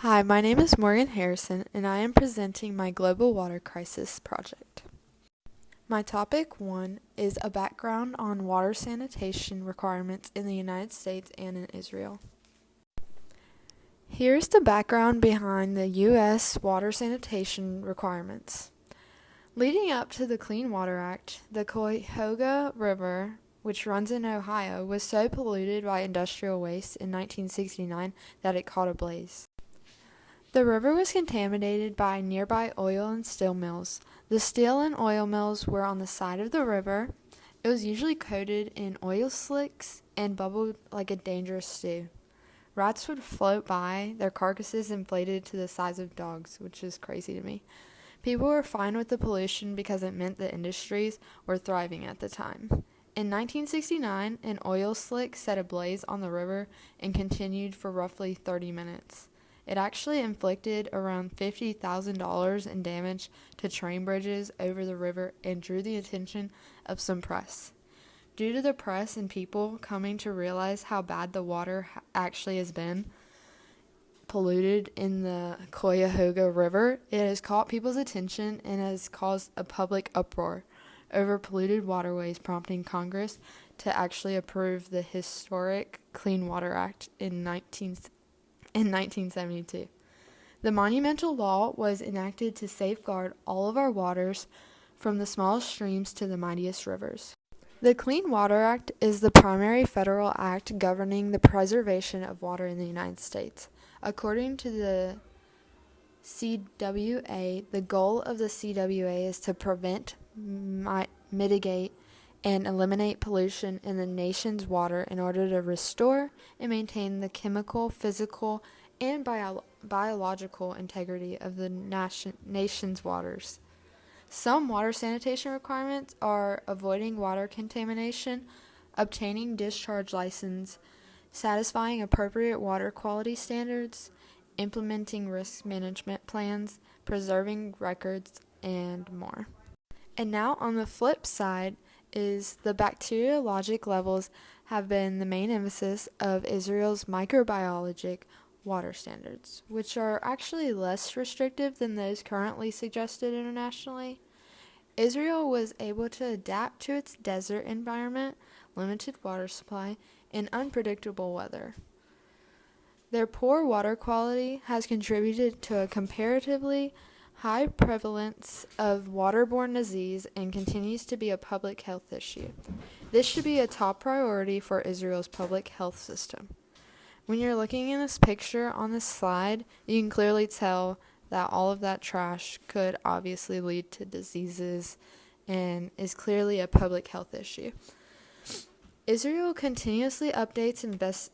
Hi, my name is Morgan Harrison, and I am presenting my Global Water Crisis project. My topic 1 is a background on water sanitation requirements in the United States and in Israel. Here's the background behind the U.S. water sanitation requirements. Leading up to the Clean Water Act, the Cuyahoga River, which runs in Ohio, was so polluted by industrial waste in 1969 that it caught a blaze. The river was contaminated by nearby oil and steel mills. The steel and oil mills were on the side of the river. It was usually coated in oil slicks and bubbled like a dangerous stew. Rats would float by, their carcasses inflated to the size of dogs, which is crazy to me. People were fine with the pollution because it meant the industries were thriving at the time. In 1969, an oil slick set ablaze on the river and continued for roughly 30 minutes. It actually inflicted around $50,000 in damage to train bridges over the river and drew the attention of some press. Due to the press and people coming to realize how bad the water actually has been polluted in the Cuyahoga River, it has caught people's attention and has caused a public uproar over polluted waterways, prompting Congress to actually approve the historic Clean Water Act in 1972. The monumental law was enacted to safeguard all of our waters, from the smallest streams to the mightiest rivers. The Clean Water Act is the primary federal act governing the preservation of water in the United States. According to the CWA, the goal of the CWA is to prevent, mitigate, and eliminate pollution in the nation's water in order to restore and maintain the chemical, physical, and biological integrity of the nation's waters. Some water sanitation requirements are avoiding water contamination, obtaining discharge license, satisfying appropriate water quality standards, implementing risk management plans, preserving records, and more. And now on the flip side is the bacteriologic levels have been the main emphasis of Israel's microbiologic water standards, which are actually less restrictive than those currently suggested internationally. Israel was able to adapt to its desert environment, limited water supply, and unpredictable weather. Their poor water quality has contributed to a comparatively high prevalence of waterborne disease and continues to be a public health issue. This should be a top priority for Israel's public health system. When you're looking in this picture on this slide, you can clearly tell that all of that trash could obviously lead to diseases and is clearly a public health issue. Israel continuously updates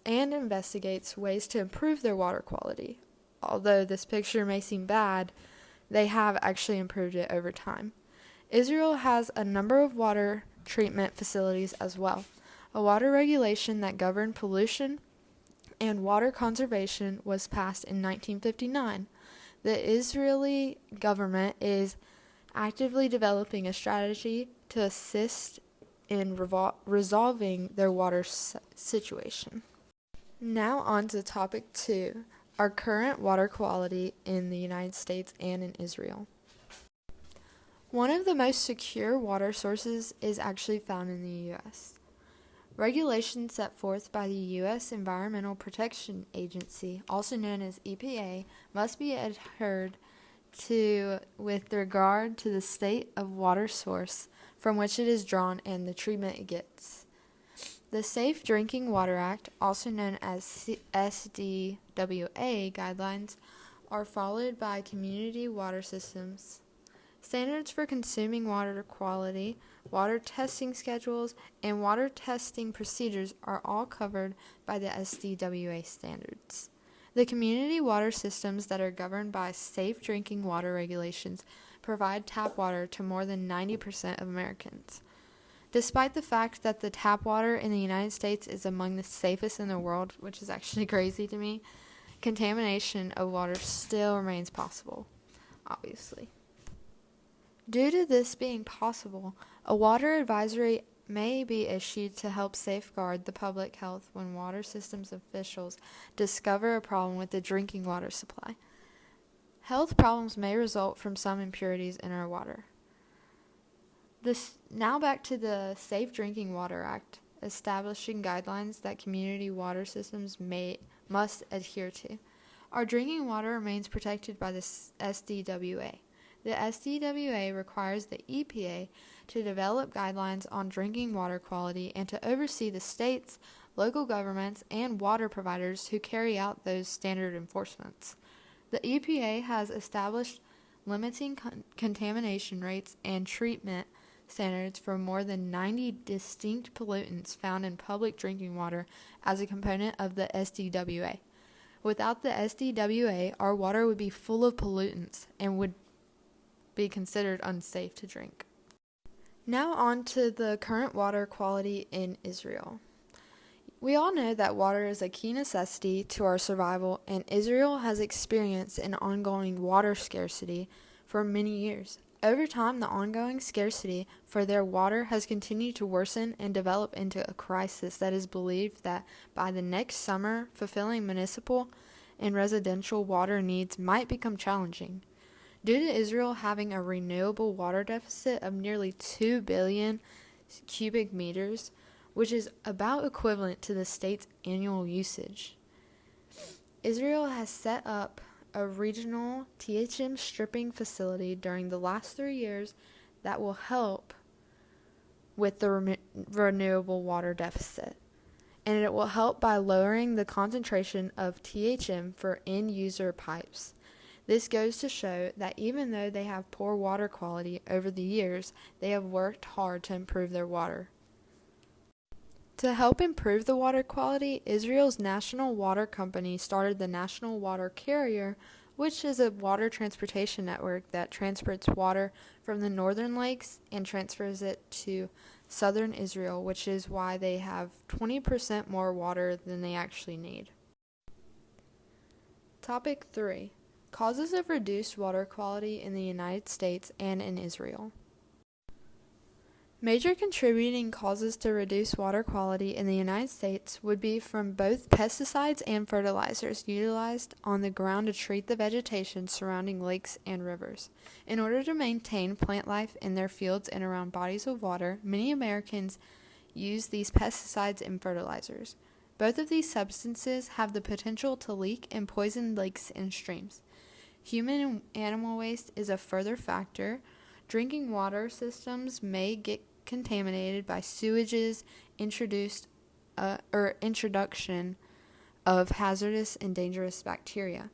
and investigates ways to improve their water quality. Although this picture may seem bad, they have actually improved it over time. Israel has a number of water treatment facilities as well. A water regulation that governed pollution and water conservation was passed in 1959. The Israeli government is actively developing a strategy to assist in resolving their water situation. Now on to topic 2, our current water quality in the United States and in Israel. One of the most secure water sources is actually found in the U.S. Regulations set forth by the U.S. Environmental Protection Agency, also known as EPA, must be adhered to with regard to the state of water source from which it is drawn and the treatment it gets. The Safe Drinking Water Act, also known as SDWA guidelines, are followed by community water systems. Standards for consuming water quality, water testing schedules, and water testing procedures are all covered by the SDWA standards. The community water systems that are governed by safe drinking water regulations provide tap water to more than 90% of Americans. Despite the fact that the tap water in the United States is among the safest in the world, which is actually crazy to me, contamination of water still remains possible, obviously. Due to this being possible, a water advisory may be issued to help safeguard the public health when water systems officials discover a problem with the drinking water supply. Health problems may result from some impurities in our water. Now back to the Safe Drinking Water Act, establishing guidelines that community water systems must adhere to. Our drinking water remains protected by the SDWA. The SDWA requires the EPA to develop guidelines on drinking water quality and to oversee the states, local governments, and water providers who carry out those standard enforcements. The EPA has established limiting contamination rates and treatment standards for more than 90 distinct pollutants found in public drinking water as a component of the SDWA. Without the SDWA, our water would be full of pollutants and would be considered unsafe to drink. Now on to the current water quality in Israel. We all know that water is a key necessity to our survival, and Israel has experienced an ongoing water scarcity for many years. Over time, the ongoing scarcity for their water has continued to worsen and develop into a crisis that is believed that by the next summer, fulfilling municipal and residential water needs might become challenging. Due to Israel having a renewable water deficit of nearly 2 billion cubic meters, which is about equivalent to the state's annual usage. Israel has set up a regional THM stripping facility during the last 3 years that will help with the renewable water deficit. And it will help by lowering the concentration of THM for end-user pipes. This goes to show that even though they have poor water quality over the years, they have worked hard to improve their water. To help improve the water quality, Israel's national water company started the National Water Carrier, which is a water transportation network that transports water from the northern lakes and transfers it to southern Israel, which is why they have 20% more water than they actually need. Topic 3. Causes of reduced water quality in the United States and in Israel. Major contributing causes to reduce water quality in the United States would be from both pesticides and fertilizers utilized on the ground to treat the vegetation surrounding lakes and rivers. In order to maintain plant life in their fields and around bodies of water, many Americans use these pesticides and fertilizers. Both of these substances have the potential to leak and poison lakes and streams. Human and animal waste is a further factor. Drinking water systems may get contaminated by sewages, introduction of hazardous and dangerous bacteria.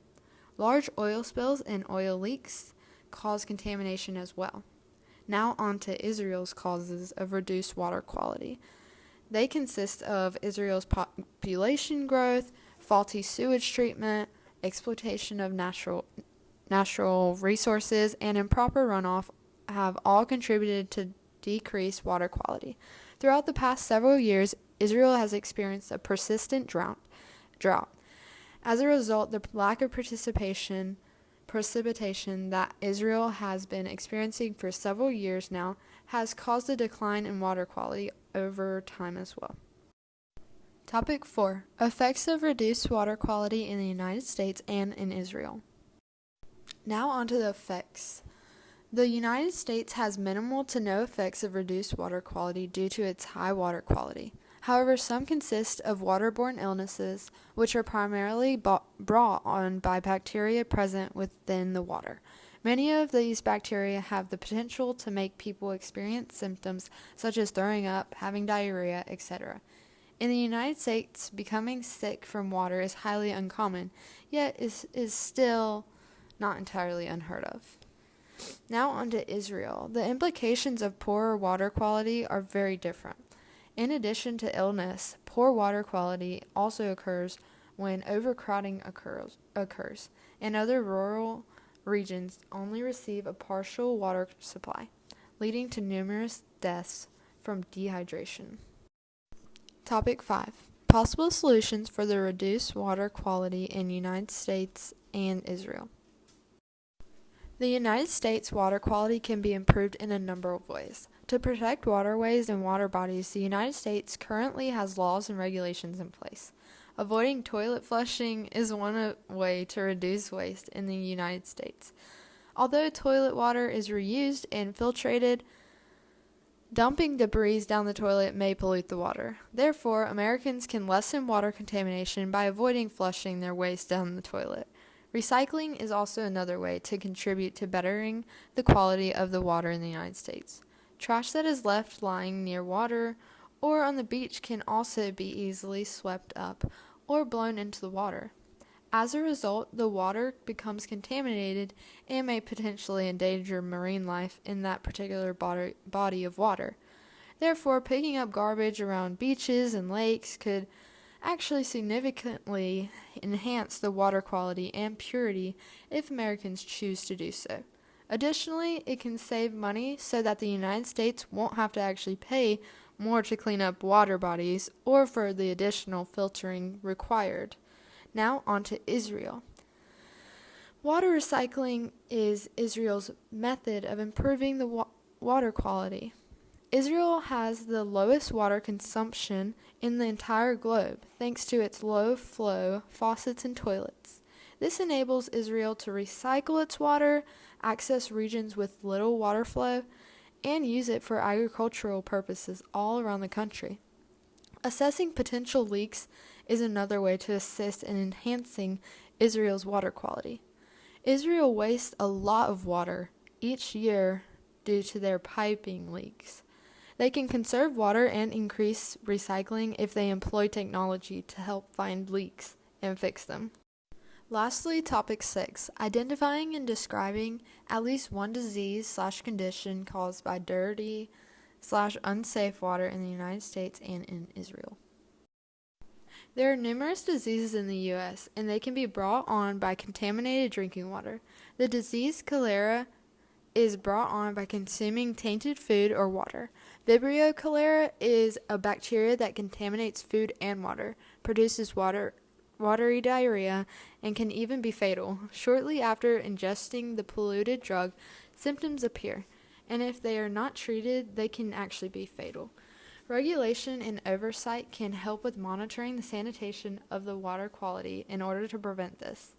Large oil spills and oil leaks cause contamination as well. Now on to Israel's causes of reduced water quality. They consist of Israel's population growth, faulty sewage treatment, exploitation of natural resources, and improper runoff have all contributed to decreased water quality. Throughout the past several years, Israel has experienced a persistent drought. As a result, the lack of precipitation that Israel has been experiencing for several years now has caused a decline in water quality over time as well. Topic 4. Effects of reduced water quality in the United States and in Israel. Now on to the effects. The United States has minimal to no effects of reduced water quality due to its high water quality. However, some consist of waterborne illnesses, which are primarily brought on by bacteria present within the water. Many of these bacteria have the potential to make people experience symptoms such as throwing up, having diarrhea, etc. In the United States, becoming sick from water is highly uncommon, yet is still not entirely unheard of. Now on to Israel. The implications of poorer water quality are very different. In addition to illness, poor water quality also occurs when overcrowding occurs, and other rural regions only receive a partial water supply, leading to numerous deaths from dehydration. Topic 5. Possible solutions for the reduced water quality in the United States and Israel. The United States water quality can be improved in a number of ways. To protect waterways and water bodies, the United States currently has laws and regulations in place. Avoiding toilet flushing is one way to reduce waste in the United States. Although toilet water is reused and filtrated, dumping debris down the toilet may pollute the water. Therefore, Americans can lessen water contamination by avoiding flushing their waste down the toilet. Recycling is also another way to contribute to bettering the quality of the water in the United States. Trash that is left lying near water or on the beach can also be easily swept up or blown into the water. As a result, the water becomes contaminated and may potentially endanger marine life in that particular body of water. Therefore, picking up garbage around beaches and lakes could actually significantly enhance the water quality and purity if Americans choose to do so. Additionally, it can save money so that the United States won't have to actually pay more to clean up water bodies or for the additional filtering required. Now on to Israel. Water recycling is Israel's method of improving the water quality. Israel has the lowest water consumption in the entire globe thanks to its low flow faucets and toilets. This enables Israel to recycle its water, access regions with little water flow, and use it for agricultural purposes all around the country. Assessing potential leaks is another way to assist in enhancing Israel's water quality. Israel wastes a lot of water each year due to their piping leaks. They can conserve water and increase recycling if they employ technology to help find leaks and fix them. Lastly, topic 6, identifying and describing at least one disease/condition caused by dirty/unsafe water in the United States and in Israel. There are numerous diseases in the U.S., and they can be brought on by contaminated drinking water. The disease cholera is brought on by consuming tainted food or water. Vibrio cholera is a bacteria that contaminates food and water, produces watery diarrhea, and can even be fatal. Shortly after ingesting the polluted drug, symptoms appear, and if they are not treated, they can actually be fatal. Regulation and oversight can help with monitoring the sanitation of the water quality in order to prevent this.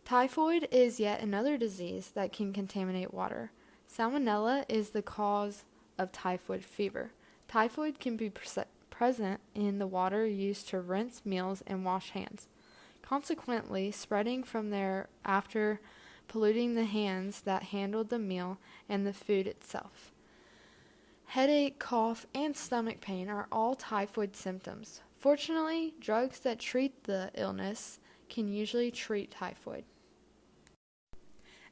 Typhoid is yet another disease that can contaminate water. Salmonella is the cause of typhoid fever. Typhoid can be present in the water used to rinse meals and wash hands, consequently spreading from there after polluting the hands that handled the meal and the food itself. Headache, cough, and stomach pain are all typhoid symptoms. Fortunately, drugs that treat the illness can usually treat typhoid.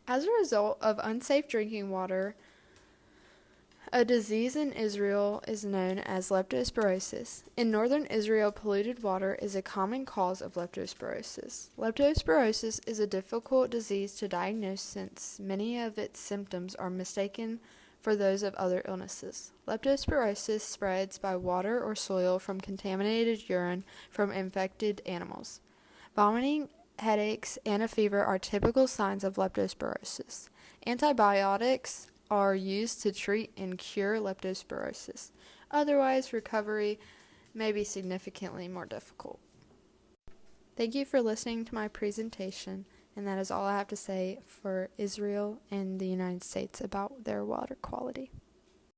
As a result of unsafe drinking water, a disease in Israel is known as leptospirosis. In northern Israel, polluted water is a common cause of leptospirosis. Leptospirosis is a difficult disease to diagnose since many of its symptoms are mistaken for those of other illnesses. Leptospirosis spreads by water or soil from contaminated urine from infected animals. Vomiting, headaches, and a fever are typical signs of leptospirosis. Antibiotics are used to treat and cure leptospirosis. Otherwise, recovery may be significantly more difficult. Thank you for listening to my presentation, and that is all I have to say for Israel and the United States about their water quality.